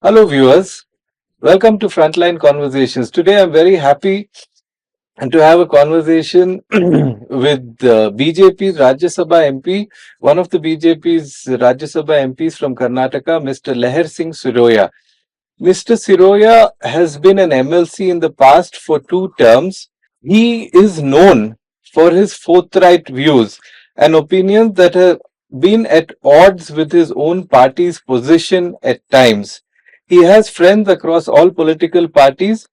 Hello, viewers. Welcome to Frontline Conversations. Today, I'm very happy to have a conversation with BJP's Rajya Sabha MP, one of the BJP's Rajya Sabha MPs from Karnataka, Mr. Leher Singh Siroya. Mr. Siroya has been an MLC in the past for 2 terms. He is known for his forthright views and opinions that have been at odds with his own party's position at times. He has friends across all political parties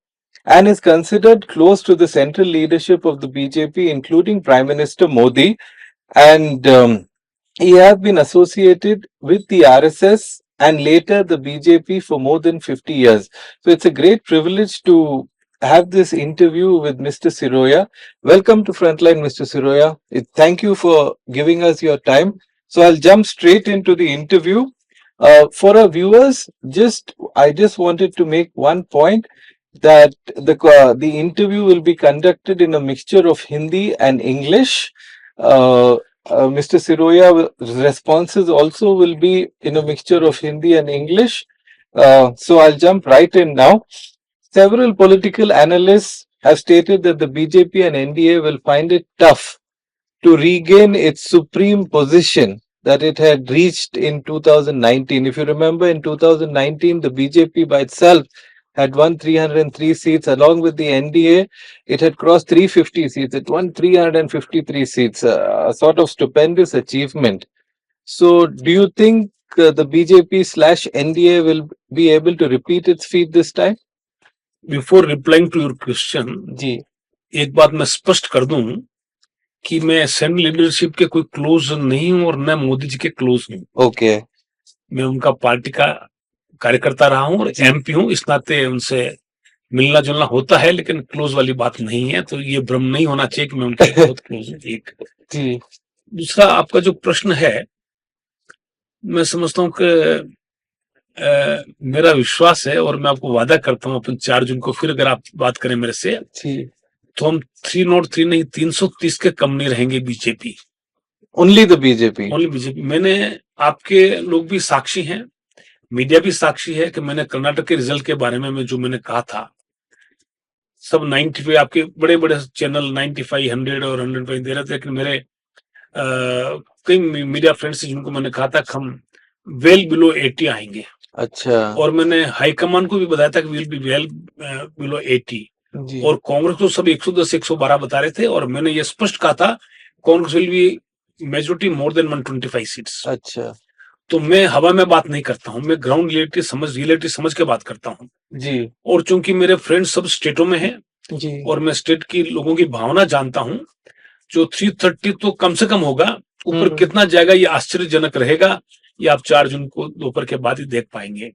and is considered close to the central leadership of the BJP, including Prime Minister Modi. And he has been associated with the RSS and later the BJP for more than 50 years. So it's a great privilege to have this interview with Mr. Siroya. Welcome to Frontline, Mr. Siroya. Thank you for giving us your time. So I'll jump straight into the interview. For our viewers, I just wanted to make one point that the interview will be conducted in a mixture of Hindi and English. Mr. Siroya's responses also will be in a mixture of Hindi and English. So I'll jump right in now. Several political analysts have stated that the BJP and NDA will find it tough to regain its supreme position that it had reached in 2019. If you remember, in 2019, the BJP by itself had won 303 seats. Along with the NDA, it had crossed 350 seats. It won 353 seats, a sort of stupendous achievement. So, do you think the BJP slash NDA will be able to repeat its feat this time? Before replying to your question जी, एक बात मैं स्पष्ट कर दूं कि मैं central leadership के कोई क्लोज नहीं हूं और न मोदी जी के क्लोज हूं। ओके, मैं उनका पार्टी का कार्यकर्ता रहा हूं और एमपी हूं, इस नाते उनसे मिलना जुलना होता है, लेकिन क्लोज वाली बात नहीं है। तो ये भ्रम नहीं होना चाहिए कि मैं उनके बहुत क्लोज हूं। एक जी, दूसरा, आपका जो प्रश्न है, मैं समझता हूं कि मेरा विश्वास है और मैं आपको वादा करता हूं अपन 4 जून को फिर अगर आप बात करें मेरे से, जी, तो हम 303 नहीं 330 के कम नहीं रहेंगे। BJP, only the BJP, only BJP. मैंने, आपके लोग भी साक्षी हैं, मीडिया भी साक्षी है कि मैंने कर्नाटक के रिजल्ट के बारे में जो मैंने कहा था, सब 95, आपके बड़े बड़े चैनल 95, 100 और 105 दे रहे थे, लेकिन मेरे कई मीडिया फ्रेंड्स जिनको मैंने कहा था हम वेल बिलो 80 आएंगे। अच्छा, और मैंने हाईकमान को भी बताया था कि विल बी वेल बिलो 80। जी, और कांग्रेस को सब 110 112 बता रहे थे, और मैंने ये स्पष्ट कहा था Congress will be majority more than 125 seats. अच्छा, तो मैं हवा में बात नहीं करता हूं, मैं ग्राउंड रियलिटी समझ के बात करता हूं। जी, और चूंकि मेरे फ्रेंड्स सब स्टेटों में हैं जी, और मैं स्टेट की लोगों की भावना जानता हूं, जो 330 तो कम से कम होगा, ऊपर कितना जाएगा ये आश्चर्यजनक रहेगा। ये आप 4 जून को दोपहर के बाद ही देख पाएंगे।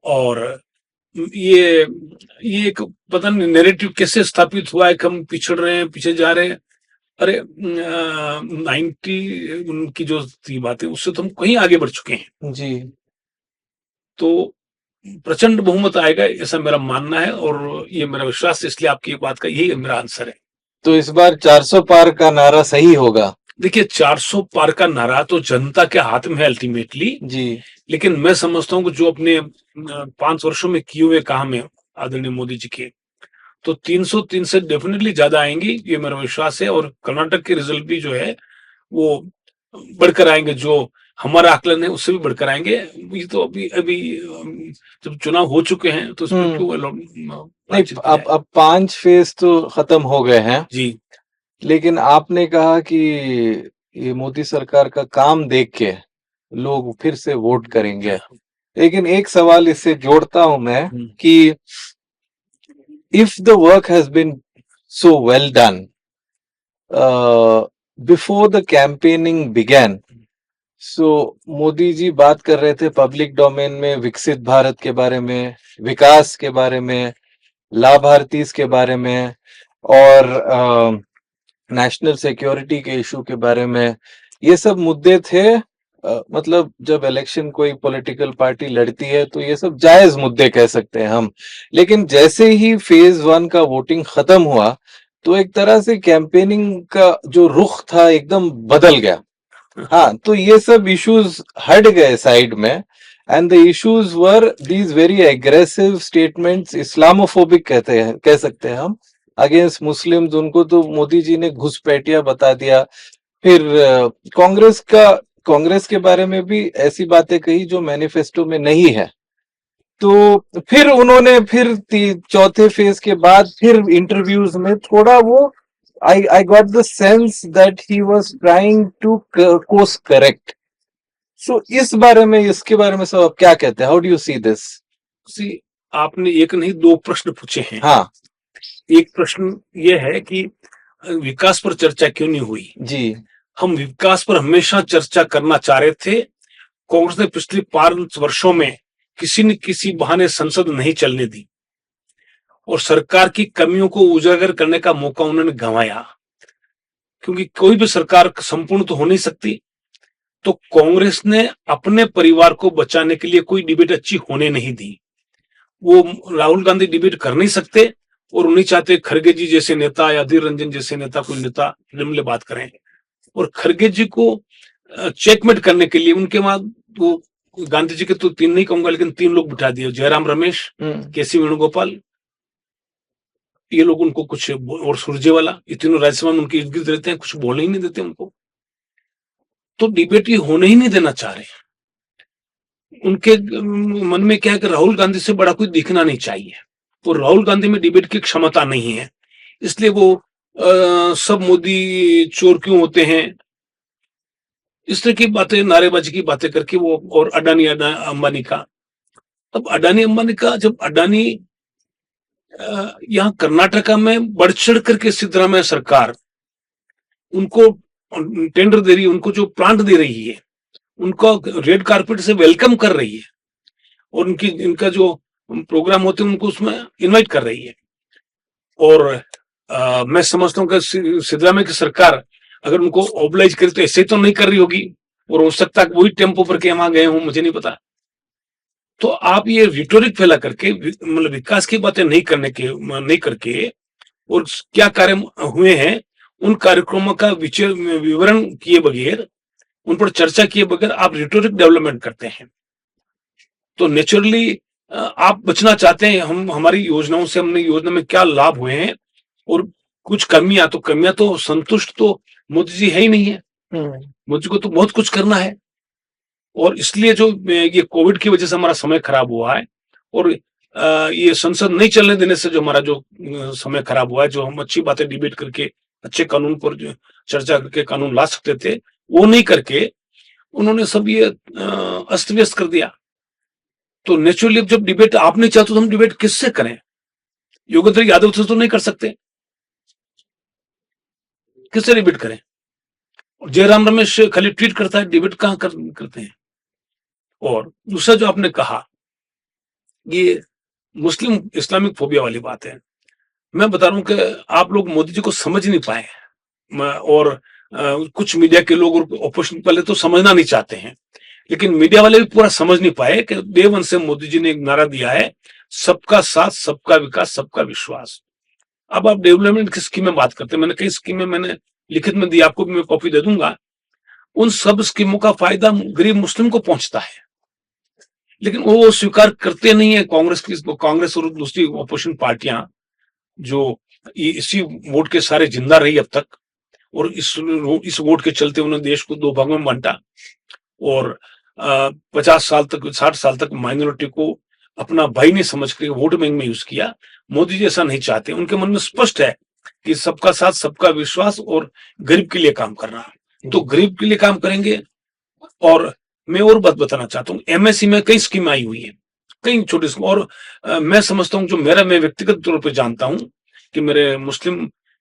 और ये एक पता नहीं नैरेटिव कैसे स्थापित हुआ है कि हम पिछड़ रहे हैं, पीछे जा रहे हैं। अरे 90 उनकी जो थी बातें, उससे तो हम कहीं आगे बढ़ चुके हैं। जी, तो प्रचंड बहुमत आएगा, ऐसा मेरा मानना है और ये मेरा विश्वास है। इसलिए आपकी बात का यही मेरा आंसर है। तो इस बार 400 पार का नारा सही होगा? देखिए, 400 पार का नारा तो जनता के हाथ में है अल्टीमेटली, जी, लेकिन मैं समझता हूँ कि जो अपने 5 वर्षों में किए हुए काम है आदरणीय मोदी जी के, तो 303 से डेफिनेटली ज्यादा आएंगी, ये मेरा विश्वास है। और कर्नाटक के रिजल्ट भी जो है वो बढ़कर आएंगे, जो हमारा आकलन है उससे भी बढ़कर आएंगे। ये तो अभी अभी जब चुनाव हो चुके हैं तो इसमें क्यों नहीं, अब 5 फेज तो खत्म हो गए हैं जी। लेकिन आपने कहा कि ये मोदी सरकार का काम देख के लोग फिर से वोट करेंगे। लेकिन एक सवाल इससे जोड़ता हूं मैं कि if the work has been so well done before the campaigning began, so Modi ji बात कर रहे थे पब्लिक डोमेन में विकसित भारत के बारे में, विकास के बारे में, लाभार्थी के बारे में और नेशनल सिक्योरिटी के इशू के बारे में। ये सब मुद्दे थे। मतलब जब इलेक्शन कोई पॉलिटिकल पार्टी लड़ती है तो ये सब जायज मुद्दे कह सकते हैं हम। लेकिन जैसे ही फेज 1 का वोटिंग खत्म हुआ तो एक तरह से कैंपेनिंग का जो रुख था एकदम बदल गया। हाँ, तो ये सब इश्यूज हट गए साइड में and the issues were these very aggressive statements, Islamophobic कह सकते हैं हम, अगेंस्ट मुस्लिम्स। उनको तो मोदी जी ने घुसपैठिया बता दिया। फिर कांग्रेस के बारे में भी ऐसी बातें कही जो मैनिफेस्टो में नहीं है। तो फिर उन्होंने चौथे फेज के बाद फिर इंटरव्यूज में थोड़ा वो I got the sense that he was trying to course correct. So इसके बारे में सब आप क्या कहते हैं? How do you see this? आपने एक नहीं दो प्रश्न पूछे हैं। हाँ एक प्रश्न ये है कि विकास पर चर्चा क्यों नहीं हुई जी। हम विकास पर हमेशा चर्चा करना चाह रहे थे। कांग्रेस ने पिछले 5 वर्षों में किसी न किसी बहाने संसद नहीं चलने दी और सरकार की कमियों को उजागर करने का मौका उन्होंने गंवाया, क्योंकि कोई भी सरकार संपूर्ण तो हो नहीं सकती। तो कांग्रेस ने अपने परिवार को बचाने के लिए कोई डिबेट अच्छी होने नहीं दी। वो राहुल गांधी डिबेट कर नहीं सकते और उन्हीं चाहते खड़गे जी जैसे नेता या अधीर रंजन जैसे नेता कोई नेता निम्न बात करें। और खड़गे जी को चेकमेट करने के लिए उनके बाद वो गांधी जी के तो 3 नहीं कहूंगा लेकिन 3 लोग बिठा दिए, जयराम रमेश, केसी वेणुगोपाल, ये लोग उनको कुछ और सुरजेवाला, ये तीनों राज्यसभा में उनके इर्द गिर्द रहते हैं, कुछ बोलने ही नहीं देते उनको। तो डिबेट ये होने ही नहीं देना चाह रहे। उनके मन में क्या है कि राहुल गांधी से बड़ा कोई दिखना नहीं चाहिए और राहुल गांधी में डिबेट की क्षमता नहीं है, इसलिए वो सब मोदी चोर क्यों होते हैं इस तरह की बातें, नारेबाजी की बातें करके वो, और अडानी अंबानी का। अब अडानी अंबानी का, जब अडानी यहाँ कर्नाटका में बढ़ चढ़ करके सिद्धरामैया सरकार उनको टेंडर दे रही है, उनको जो प्लांट दे रही है, उनको रेड कारपेट से वेलकम कर रही है और इनका जो प्रोग्राम होते हैं उनको उसमें इनवाइट कर रही है। और मैं समझता हूँ कि सिद्धरामैया की सरकार अगर उनको ऑब्लाइज करे तो ऐसे तो नहीं कर रही होगी, और हो सकता है वही टेम्पो पर के वहां गए हों, मुझे नहीं पता। तो आप ये रिटोरिक फैला करके मतलब विकास की बातें नहीं करके और क्या कार्य हुए हैं उन कार्यक्रमों का विवरण किए बगैर, उन पर चर्चा किए बगैर आप रिटोरिक डेवलपमेंट करते हैं। तो नेचुरली आप बचना चाहते हैं, हमारी योजनाओं से, हमने योजना में क्या लाभ हुए हैं और कुछ कमियां तो संतुष्ट तो मोदी जी है ही नहीं है। मोदी जी को तो बहुत कुछ करना है और इसलिए जो ये कोविड की वजह से हमारा समय खराब हुआ है और ये संसद नहीं चलने देने से जो हमारा जो समय खराब हुआ है, जो हम अच्छी बातें डिबेट करके अच्छे कानून पर जो चर्चा करके कानून ला सकते थे वो नहीं करके उन्होंने सब ये अस्त व्यस्त कर दिया। तो नेचुरली जब डिबेट आप नहीं चाहते तो हम डिबेट किससे करें? योगेंद्र यादव से तो नहीं कर सकते, किससे डिबेट करें? जयराम रमेश खाली ट्वीट करता है, डिबेट कहां करते हैं? और दूसरा जो आपने कहा ये मुस्लिम इस्लामिक फोबिया वाली बात है, मैं बता रहा हूं कि आप लोग मोदी जी को समझ नहीं पाए और कुछ मीडिया के लोग और ऑपोजिशन वाले तो समझना नहीं चाहते हैं, लेकिन मीडिया वाले भी पूरा समझ नहीं पाए कि डे वन से मोदी जी ने एक नारा दिया है, सबका साथ, सबका विकास, सबका विश्वास। अब आप डेवलपमेंट की स्कीमें बात करते हैं, मैंने कई स्कीमें मैंने लिखित में दी, आपको भी मैं कॉपी दे दूंगा। उन सब स्कीमों का फायदा गरीब मुस्लिम को पहुंचता है, लेकिन वो स्वीकार करते नहीं है। कांग्रेस और दूसरी ऑपोजिशन पार्टियां जो इसी वोट के सारे जिंदा रही अब तक, और इस वोट के चलते उन्होंने देश को 2 भागों में बांटा और 50 साल तक, 60 साल तक माइनॉरिटी को अपना भाई नहीं समझ कर वोट बैंक में यूज किया। मोदी जी ऐसा नहीं चाहते, उनके मन में स्पष्ट है कि सबका साथ, सबका विश्वास और गरीब के लिए काम करना। तो गरीब के लिए काम करेंगे। और मैं और बात बताना चाहता हूँ, एमएससी में कई स्कीम आई हुई है, कई छोटी स्कीम, और मैं समझता हूँ जो मैं व्यक्तिगत तौर पर जानता हूँ कि मेरे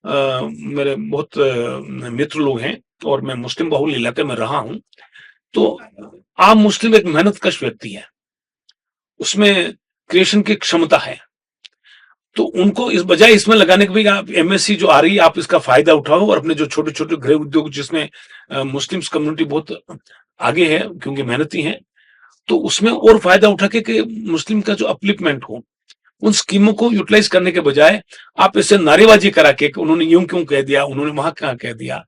मेरे बहुत मित्र लोग हैं और मैं मुस्लिम बहुल इलाके में रहा हूं, तो आम मुस्लिम एक मेहनतकश व्यक्ति है, उसमें क्रिएशन की क्षमता है। तो उनको इस बजाय इसमें लगाने के भाई आप एमएससी जो आ रही है आप इसका फायदा उठाओ और अपने जो छोटे छोटे गृह उद्योग जिसमें मुस्लिम कम्युनिटी बहुत आगे है क्योंकि मेहनती है, तो उसमें और फायदा उठा के मुस्लिम का जो अपलिफ्टमेंट हो, उन स्कीमों को यूटिलाइज करने के बजाय आप इसे नारेबाजी करा के उन्होंने यूं क्यों कह दिया, उन्होंने वहां क्या कह दिया।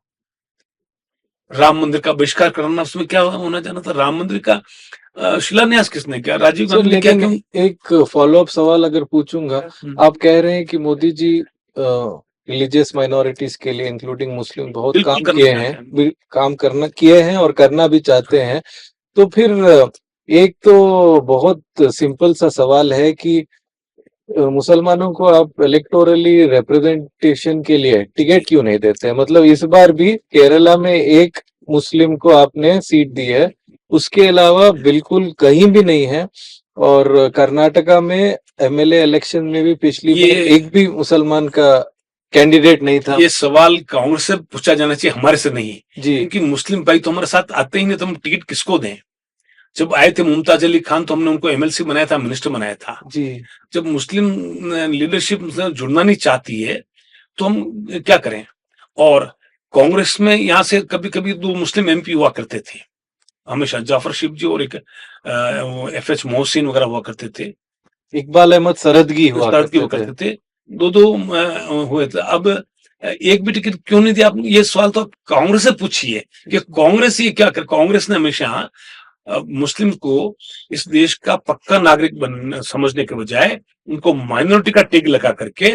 राम मंदिर का बहिष्कार करना, उसमें क्या होना जाना था? राम मंदिर का शिलान्यास किसने किया? राजीव सर, गांधी ने क्या लेकिन किया? एक फॉलो अप सवाल अगर पूछूंगा, आप कह रहे हैं कि मोदी जी रिलीजियस माइनॉरिटीज के लिए इंक्लूडिंग मुस्लिम बहुत बिल्कुल काम करना किए चाहते हैं, हैं। काम करना किए हैं और करना भी चाहते हैं। तो फिर एक तो बहुत सिंपल सा सवाल है कि मुसलमानों को आप इलेक्टोरली रिप्रेजेंटेशन के लिए टिकट क्यों नहीं देते हैं? मतलब इस बार भी केरला में एक मुस्लिम को आपने सीट दी है, उसके अलावा बिल्कुल कहीं भी नहीं है। और कर्नाटका में एमएलए इलेक्शन में भी पिछली बार ये एक भी मुसलमान का कैंडिडेट नहीं था। ये सवाल कांग्रेस से पूछा जाना चाहिए, हमारे से नहीं। जी क्योंकि मुस्लिम भाई तो हमारे साथ आते ही नहीं, तो हम टिकट किसको दें? जब आए थे मुमताज अली खान तो हमने उनको एमएलसी बनाया था, मिनिस्टर बनाया था। जी जब मुस्लिम लीडरशिप जुड़ना नहीं चाहती है तो हम क्या करें? और कांग्रेस में यहाँ से कभी कभी 2 मुस्लिम एमपी हुआ करते थे, हमेशा जाफर शिफ जी और एक एफएच मोहसिन वगैरह हुआ करते थे, इकबाल अहमद सरदगी हुआ हुआ करते थे। करते थे। 2-2 हुए थे। अब एक भी टिकट क्यों नहीं दिया आपने? ये सवाल तो आप कांग्रेस से पूछिए कि कांग्रेस ये क्या कर, कांग्रेस ने हमेशा मुस्लिम को इस देश का पक्का नागरिक समझने के बजाय उनको माइनॉरिटी का टैग लगा करके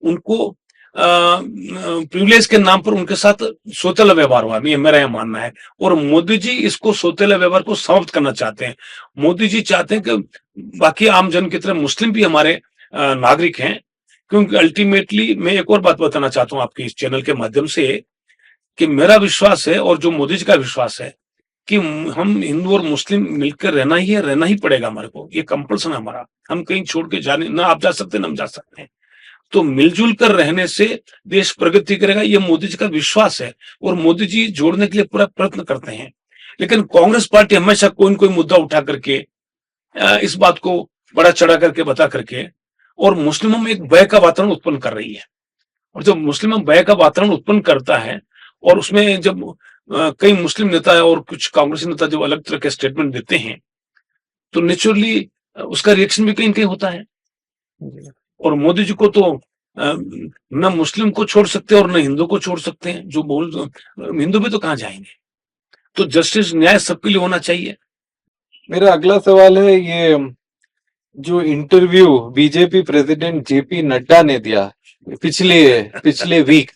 उनको प्रिविलेज के नाम पर उनके साथ सौतेला व्यवहार हुआ, ये मेरा यह मानना है। और मोदी जी इसको सौतेला व्यवहार को समाप्त करना चाहते हैं। मोदी जी चाहते हैं कि बाकी आम जन की तरह मुस्लिम भी हमारे नागरिक हैं। क्योंकि अल्टीमेटली मैं एक और बात बताना चाहता हूं आपके इस चैनल के माध्यम से कि मेरा विश्वास है और जो मोदी जी का विश्वास है कि हम हिंदू और मुस्लिम मिलकर रहना ही है, रहना ही पड़ेगा हमारे को, ये कंपल्सन है हमारा। हम कहीं छोड़ के जाने ना, आप जा सकते ना हम जा सकते हैं। तो मिलजुल कर रहने से देश प्रगति करेगा, ये मोदी जी का विश्वास है। और मोदी जी जोड़ने के लिए पूरा प्रयत्न करते हैं। लेकिन कांग्रेस पार्टी हमेशा कोई न कोई मुद्दा उठा करके इस बात को बड़ा चढ़ा करके बता करके और मुस्लिमों में एक भय का वातावरण उत्पन्न कर रही है। और जब मुस्लिमों में भय का वातावरण उत्पन्न करता है और उसमें जब कई मुस्लिम नेता और कुछ कांग्रेसी नेता जब अलग तरह के स्टेटमेंट देते हैं तो नेचुरली उसका रिएक्शन भी कहीं न कहीं होता है। और मोदी जी को तो न मुस्लिम को छोड़ सकते और न हिंदू को छोड़ सकते हैं। जो बोल हिंदू भी तो कहाँ जाएंगे? तो जस्टिस, न्याय सबके लिए होना चाहिए। मेरा अगला सवाल है, ये जो interview BJP president JP Nadda ने दिया पिछले पिछले वीक,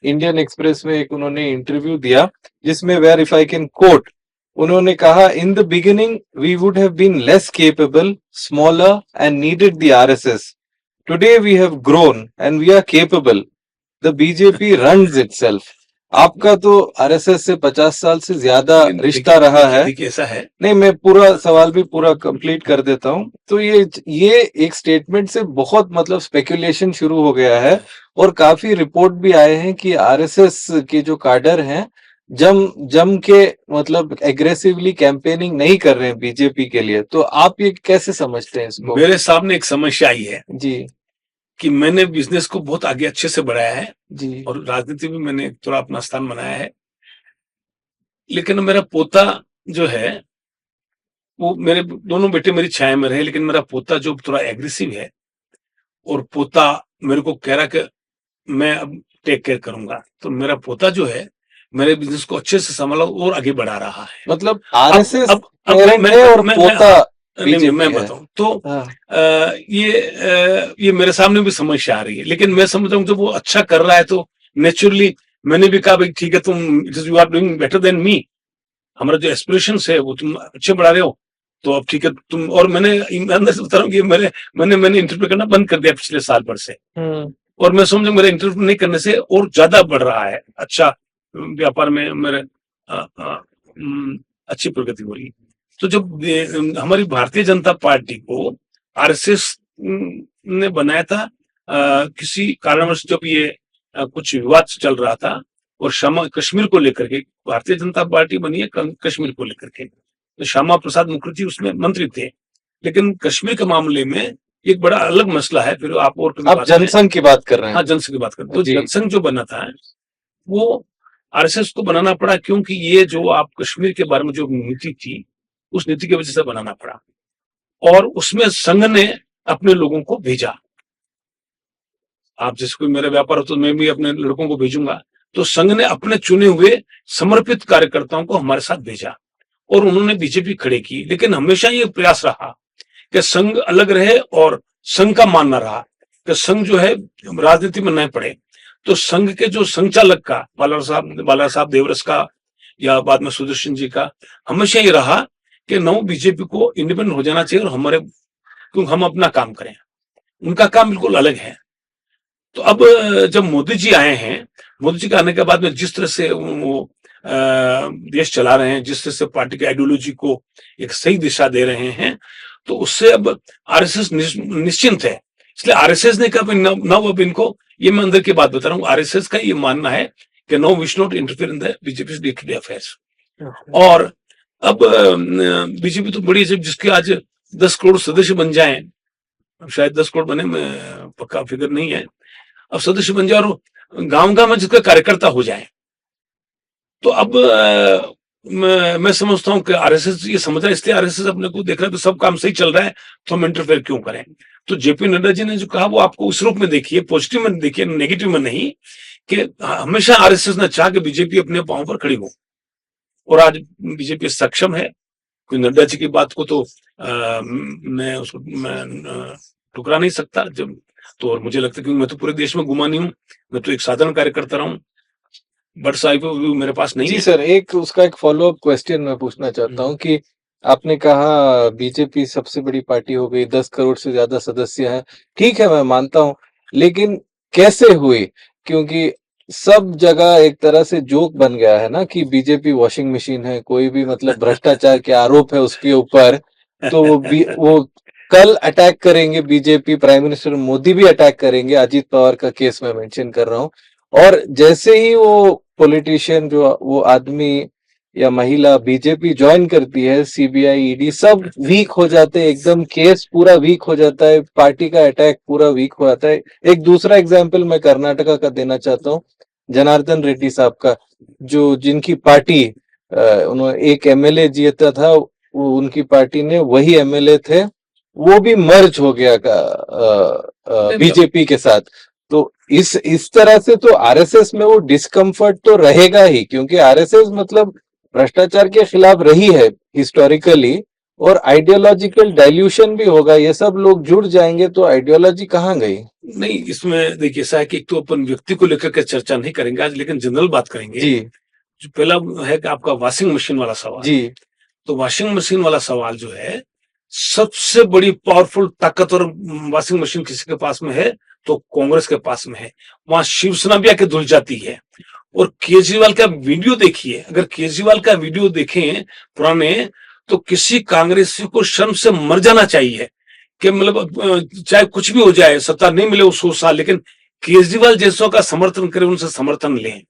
इंडियन एक्सप्रेस में एक उन्होंने इंटरव्यू दिया जिसमें, where if I can quote, उन्होंने कहा, in the beginning we would have been less capable, smaller and needed the RSS. Today we have grown and we are capable, the BJP runs itself. आपका तो RSS से 50 साल से ज्यादा रिश्ता रहा है। देखिए ऐसा है, नहीं, मैं पूरा सवाल भी पूरा कंप्लीट कर देता हूं। तो ये एक स्टेटमेंट से बहुत मतलब स्पेकुलेशन शुरू हो गया है और काफी रिपोर्ट भी आए हैं कि आरएसएस के जो काडर हैं जम जम के मतलब एग्रेसिवली कैंपेनिंग नहीं कर रहे हैं बीजेपी के लिए। तो आप ये कैसे समझते हैं इसको? मेरे सामने एक समस्या आई है जी कि मैंने बिजनेस को बहुत आगे अच्छे से बढ़ाया है जी और राजनीति में मैंने थोड़ा अपना स्थान बनाया है। लेकिन मेरा पोता जो है, वो, मेरे दोनों बेटे मेरी छाया में रहे, लेकिन मेरा पोता जो थोड़ा एग्रेसिव है और पोता मेरे को कह रहा कि मैं अब टेक केयर करूंगा। तो मेरा पोता जो है मेरे बिजनेस को अच्छे से संभाला और आगे बढ़ा रहा है। मतलब आरएसएस अब पेरेंट है और पोता नहीं, मैं बीजेपी है। बताऊं तो हाँ, ये मेरे सामने भी समस्या आ रही है। लेकिन मैं समझ रहा हूँ जब वो अच्छा कर रहा है तो नेचुरली मैंने भी कहा भाई ठीक है, तुम you are doing better than me, हमारा जो एस्पिरेशन है वो तुम अच्छे बढ़ा रहे हो, तो अब ठीक है तुम। और मैंने ईमानदारी से बता रहा हूँ कि मैंने इंटरव्यू करना बंद कर दिया पिछले साल भर से। और मैं समझ मेरे इंटरव्यू नहीं करने से और ज्यादा बढ़ रहा है, अच्छा व्यापार में मेरे अच्छी प्रगति हो रही है। तो जब हमारी भारतीय जनता पार्टी को आरएसएस ने बनाया था, किसी कारणवश जब ये कुछ विवाद चल रहा था और श्यामा कश्मीर को लेकर के, भारतीय जनता पार्टी बनी है कश्मीर को लेकर के, तो श्यामा प्रसाद मुखर्जी उसमें मंत्री थे। लेकिन कश्मीर के मामले में एक बड़ा अलग मसला है। फिर आप और आप जनसंघ की बात कर रहे हैं? हाँ, जनसंघ की बात करते हैं। तो जनसंघ जो बना था वो आरएसएस को बनाना पड़ा क्योंकि ये जो आप कश्मीर के बारे में जो नीति थी उस नीति की वजह से बनाना पड़ा। और उसमें संघ ने अपने लोगों को भेजा। आप जैसे कोई मेरा व्यापार हो तो मैं भी अपने लड़कों को भेजूंगा। तो संघ ने अपने चुने हुए समर्पित कार्यकर्ताओं को हमारे साथ भेजा और उन्होंने बीजेपी खड़े की, लेकिन हमेशा ये प्रयास रहा कि संघ अलग रहे और संघ का मान न रहा कि संघ जो है राजनीति में न पड़े। तो संघ के जो संचालक का बाला साहब देवरस का या बाद में सुदर्शन जी का हमेशा ये रहा कि नौ बीजेपी को इंडिपेंडेंट हो जाना चाहिए और हमारे क्योंकि हम अपना काम करें, उनका काम बिल्कुल अलग है। तो अब जब मोदी जी आए हैं, मोदी जी के आने के बाद में जिस तरह से वो देश चला रहे हैं, जिस तरह से पार्टी की आइडियोलॉजी को एक सही दिशा दे रहे हैं, तो उससे अब आरएसएस निश्चिंत है। इसलिए आरएसएस ने कहा नाउ अब इनको, ये मैं अंदर की बात बता रहा हूँ, आरएसएस का ये मानना है कि no we should not interfere in the BJP day to day affairs. और अब बीजेपी तो बड़ी है, जिसके आज 10 करोड़ सदस्य बन जाएं, शायद 10 करोड़ बने, पक्का फिगर नहीं है, अब सदस्य बन जाए और गांव-गांव में जिसका कार्यकर्ता हो जाए, तो अब मैं समझता हूं कि आरएसएस ये समझ रहा है, इसलिए आरएसएस अपने को देख रहा है तो सब काम सही चल रहा है तो हम इंटरफेयर क्यों करें। तो जेपी नड्डा जी ने जो कहा वो आपको उस रूप में देखिए, पॉजिटिव में देखिए, नेगेटिव में नहीं, कि हमेशा आरएसएस ने चाहा कि बीजेपी अपने पांव पर खड़ी हो और आज बीजेपी सक्षम है। कोई नड्डा जी की बात को तो मैं उसको ठुकरा नहीं सकता। जब तो और मुझे लगता है कि मैं तो पूरे देश में घुमा नहीं हूं, मैं तो एक साधारण कार्यकर्ता रहा हूं, बट साहिब मेरे पास नहीं जी है। सर, एक उसका एक फॉलो अप क्वेश्चन मैं पूछना चाहता हूँ कि आपने कहा बीजेपी सबसे बड़ी पार्टी हो गई, 10 करोड़ से ज्यादा सदस्य हैं, ठीक है मैं मानता हूँ, लेकिन कैसे हुई? क्योंकि सब जगह एक तरह से जोक बन गया है ना कि बीजेपी वॉशिंग मशीन है, कोई भी मतलब भ्रष्टाचार के आरोप है उसके ऊपर, तो वो कल अटैक करेंगे बीजेपी, प्राइम मिनिस्टर मोदी भी अटैक करेंगे, अजीत पवार का केस मैं मेंशन कर रहा हूँ, और जैसे ही वो पॉलिटिशियन जो वो आदमी या महिला बीजेपी ज्वाइन करती है, सीबीआई ईडी सब वीक हो जाते हैं, एकदम केस पूरा वीक हो जाता है, पार्टी का अटैक पूरा वीक हो जाता है। एक दूसरा एग्जांपल मैं कर्नाटका का देना चाहता हूँ, जनार्दन रेड्डी साहब का, जो जिनकी पार्टी उन्होंने एक एमएलए जीता था, वो उनकी पार्टी ने वही एमएलए थे, वो भी मर्ज हो गया बीजेपी के साथ। तो इस तरह से तो आरएसएस में वो डिस्कम्फर्ट तो रहेगा ही, क्योंकि आरएसएस मतलब भ्रष्टाचार के खिलाफ रही है हिस्टोरिकली, और आइडियोलॉजिकल डाइल्यूशन भी होगा, ये सब लोग जुड़ जाएंगे तो आइडियोलॉजी कहाँ गई? नहीं, इसमें देखिए ऐसा है कि एक तो अपन व्यक्ति को लेकर के चर्चा नहीं करेंगे आज, लेकिन जनरल बात करेंगे। जी जो पहला है कि आपका वॉशिंग मशीन वाला सवाल, जी तो वॉशिंग मशीन वाला सवाल जो है, सबसे बड़ी पावरफुल ताकतवर वॉशिंग मशीन किसी के पास में है तो कांग्रेस के पास में है। वहां शिवसेना भी आके धुल जाती है। और केजरीवाल का वीडियो देखिए, अगर केजरीवाल का वीडियो देखें पुराने, तो किसी कांग्रेसी को शर्म से मर जाना चाहिए कि मतलब चाहे कुछ भी हो जाए, सत्ता नहीं मिले वो 100 साल, लेकिन केजरीवाल जैसों का समर्थन करें, उनसे समर्थन लें।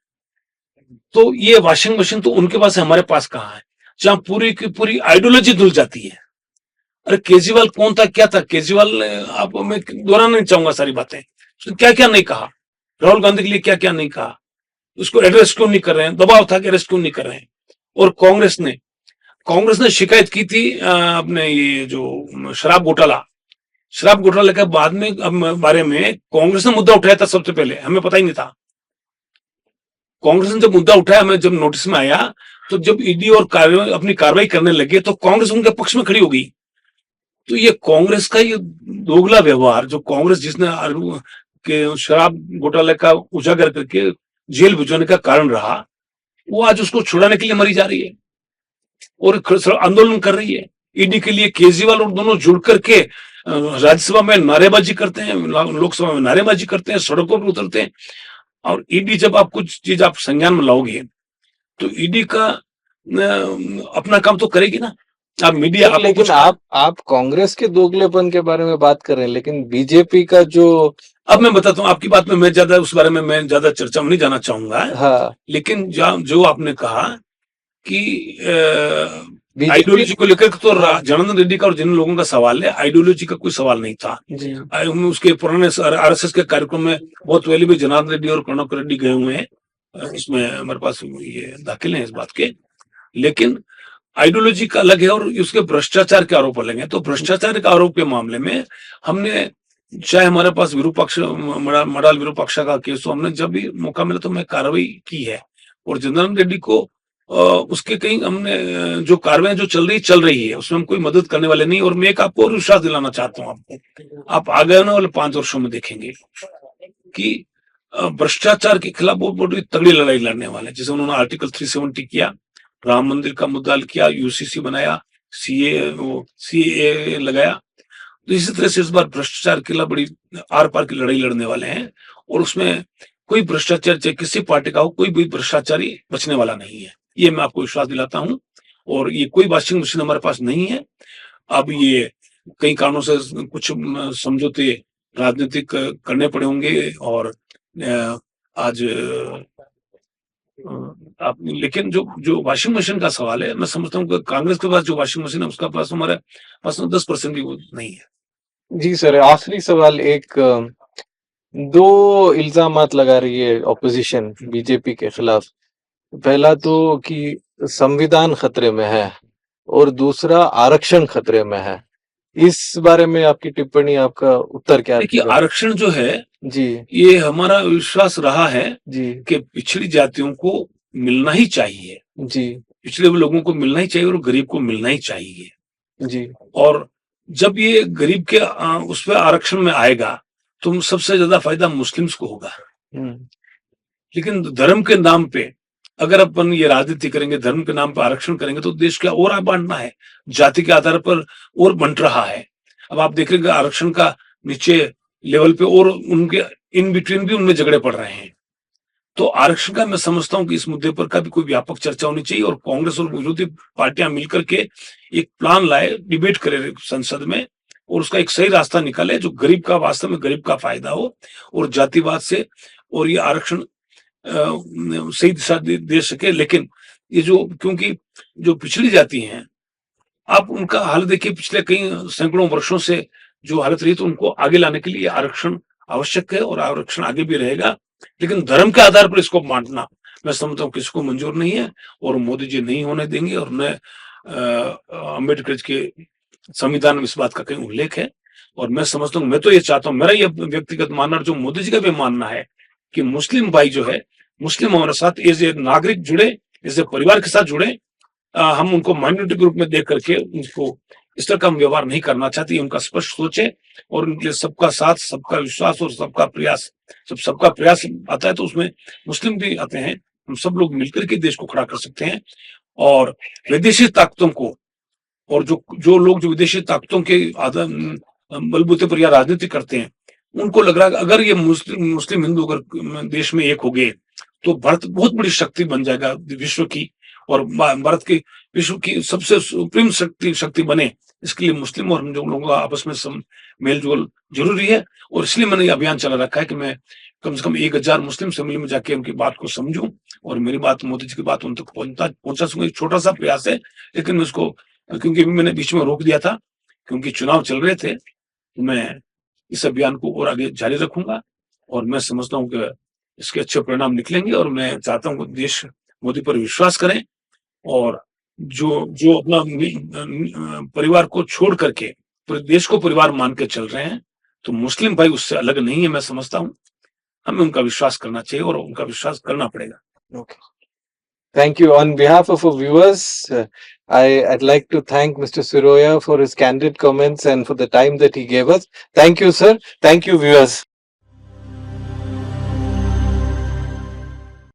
तो ये वॉशिंग मशीन तो उनके पास है, हमारे पास कहाँ है, जहां पूरी की पूरी आइडियोलॉजी धुल जाती है। अरे केजरीवाल कौन था, क्या था केजरीवाल ने, आप मैं दोहराना नहीं चाहूंगा सारी बातें, उसने क्या क्या नहीं कहा, राहुल गांधी के लिए क्या क्या नहीं कहा, उसको एड्रेस क्यों नहीं कर रहे हैं, दबाव था कि अरेस्ट क्यों नहीं कर रहे हैं। और कांग्रेस ने शिकायत की थी अपने ये जो शराब घोटाला के बाद में बारे में कांग्रेस ने मुद्दा उठाया था सबसे पहले, हमें पता ही नहीं था। कांग्रेस ने जब मुद्दा उठाया, हमें जब नोटिस में आया, तो जब ईडी और अपनी कार्रवाई करने लगे तो कांग्रेस उनके पक्ष में खड़ी हो गई। तो ये कांग्रेस का ये दोगला व्यवहार, जो कांग्रेस जिसने के शराब घोटाले का उजागर करके जेल भिजवाने का कारण रहा, वो आज उसको छुड़ाने के लिए मरी जा रही है और आंदोलन कर रही है। ईडी के लिए केजरीवाल और दोनों जुड़ करके राज्यसभा में नारेबाजी करते हैं, लोकसभा में नारेबाजी करते हैं, सड़कों पर उतरते हैं। और ईडी जब आप कुछ चीज आप संज्ञान में लाओगे तो ईडी का अपना काम तो करेगी ना। आप मीडिया आप लेकिन आप कांग्रेस के दोगलेपन के बारे में बात कर रहे हैं, लेकिन बीजेपी का जो, अब मैं बताता हूँ आपकी बात में, मैं ज्यादा उस बारे में मैं ज्यादा चर्चा में नहीं जाना चाहूंगा। हाँ, लेकिन जो आपने कहा कि आइडियोलॉजी को लेकर तो जनार्दन रेड्डी का और जिन लोगों का सवाल है, आइडियोलॉजी का कोई सवाल नहीं था जी। उसके पुराने आरएसएस के कार्यक्रम में बहुत पहले भी जनार्दन रेड्डी और कनक रेड्डी गए हुए हैं, इसमें हमारे पास ये दाखिल है इस बात के। लेकिन आइडियोलॉजी का अलग है और उसके भ्रष्टाचार के आरोप अलग है। तो भ्रष्टाचार के आरोप के मामले में हमने, चाहे हमारे पास मडाल विरूपाक्षा का केस हो, हमने जब भी मौका मिला तो मैं कार्रवाई की है और जनार्दन रेड्डी को उसके कहीं हमने जो कार्रवाई जो चल रही है उसमें हम कोई मदद करने वाले नहीं। और मैं एक आपको और विश्वास दिलाना चाहता हूँ आपको, आप आगे आने वाले 5 वर्षों में देखेंगे कि भ्रष्टाचार के खिलाफ बहुत बड़ी तगड़ी लड़ाई लड़ने वाले हैं। जैसे उन्होंने आर्टिकल 370 किया, राम मंदिर का मुद्दा हल किया, यूसीसी बनाया, सीए लगाया। तो इसी तरह से इस बार भ्रष्टाचार के खिलाफ बड़ी आर पार की लड़ाई लड़ने वाले हैं। और उसमें कोई भ्रष्टाचार, चाहे किसी पार्टी का हो, कोई भी भ्रष्टाचारी बचने वाला नहीं है, ये मैं आपको विश्वास दिलाता हूँ। और ये कोई वॉशिंग मशीन हमारे पास नहीं है। अब ये कई कारणों से कुछ समझौते राजनीतिक करने पड़े होंगे। और आज आप, लेकिन जो वॉशिंग मशीन का सवाल है, मैं समझता हूँ कि कांग्रेस के पास जो वॉशिंग मशीन है उसका पास हमारे पास 10% भी वो नहीं है। जी सर, आखिरी सवाल, एक दो इल्जामात लगा रही है ऑपोजिशन बीजेपी के खिलाफ। पहला तो कि संविधान खतरे में है और दूसरा आरक्षण खतरे में है। इस बारे में आपकी टिप्पणी, आपका उत्तर क्या देखिए, रहेगा? आरक्षण जो है जी ये हमारा विश्वास रहा है जी कि पिछड़ी जातियों को मिलना ही चाहिए, जी पिछड़े हुए लोगों को मिलना ही चाहिए और गरीब को मिलना ही चाहिए। जी और जब ये गरीब के उस पे आरक्षण में आएगा तो सबसे ज्यादा फायदा मुस्लिम्स को होगा। हम्म, लेकिन धर्म के नाम पे अगर अपन ये राजनीति करेंगे, धर्म के नाम पर आरक्षण करेंगे, तो देश क्या और बांटना है, जाति के आधार पर और बंट रहा है। अब आप देखेंगे आरक्षण का नीचे लेवल पे और उनके इन बिटवीन भी उनमें झगड़े पड़ रहे हैं। तो आरक्षण का मैं समझता हूँ कि इस मुद्दे पर का भी कोई व्यापक चर्चा होनी चाहिए और कांग्रेस और विरोधी पार्टियां मिलकर के एक प्लान लाए, डिबेट करे संसद में और उसका एक सही रास्ता निकाले जो गरीब का, वास्तव में गरीब का फायदा हो और जातिवाद से और ये आरक्षण सही दिशा दे सके। लेकिन ये जो, क्योंकि जो पिछड़ी जाति हैं, आप उनका हाल देखिए, पिछले कई सैकड़ों वर्षों से जो हालत रही, तो उनको आगे लाने के लिए आरक्षण आवश्यक है और आरक्षण आगे भी रहेगा। लेकिन धर्म के आधार पर इसको बांटना मैं समझता हूँ कि इसको मंजूर नहीं है और मोदी जी नहीं होने देंगे। और मैं अम्बेडकर के संविधान में इस बात का कहीं उल्लेख है और मैं समझता हूँ, मैं तो ये चाहता हूँ, मेरा ये व्यक्तिगत मानना, जो मोदी जी का भी मानना है कि मुस्लिम भाई जो है, मुस्लिम हमारे साथ एज ए नागरिक जुड़े, एज ए परिवार के साथ जुड़े। हम उनको माइनॉरिटी ग्रुप में देख करके उनको इस तरह का हम व्यवहार नहीं करना चाहते, उनका स्पष्ट सोचे और उनके लिए सबका साथ, सबका विश्वास और सबका प्रयास। जब सबका प्रयास आता है तो उसमें मुस्लिम भी आते हैं, हम सब लोग मिलकर के देश को खड़ा कर सकते हैं। और विदेशी ताकतों को, और जो लोग जो विदेशी ताकतों के बलबूते पर या राजनीति करते हैं, उनको लग रहा है अगर ये मुस्लिम हिंदू अगर देश में एक हो गए तो भारत बहुत बड़ी शक्ति बन जाएगा विश्व की, और भारत की विश्व की सबसे सुप्रीम शक्ति बने। इसके लिए मुस्लिम और हम जो लोगों का आपस में मेल जोल जरूरी है। और इसलिए मैंने ये अभियान चला रखा है कि मैं कम से कम 1000 मुस्लिम असेंबली में जाके उनकी बात को समझूं और मेरी बात, मोदी जी की बात उन तक पहुंचा सकूं। एक छोटा सा प्रयास है, लेकिन मैं उसको, क्योंकि मैंने बीच में रोक दिया था क्योंकि चुनाव चल रहे थे, तो मैं इस अभियान को और आगे जारी रखूंगा और मैं समझता हूँ कि इसके अच्छे परिणाम निकलेंगे। और मैं चाहता हूँ कि देश मोदी पर विश्वास करें और जो जो अपना परिवार को छोड़ करके पूरे देश को परिवार मान के चल रहे हैं, तो मुस्लिम भाई उससे अलग नहीं है। मैं समझता हूँ हमें उनका विश्वास करना चाहिए और उनका विश्वास करना पड़ेगा। okay. Thank you. On behalf of our viewers, I'd like to thank Mr. Siroya for his candid comments and for the time that he gave us. Thank you, sir. Thank you, viewers.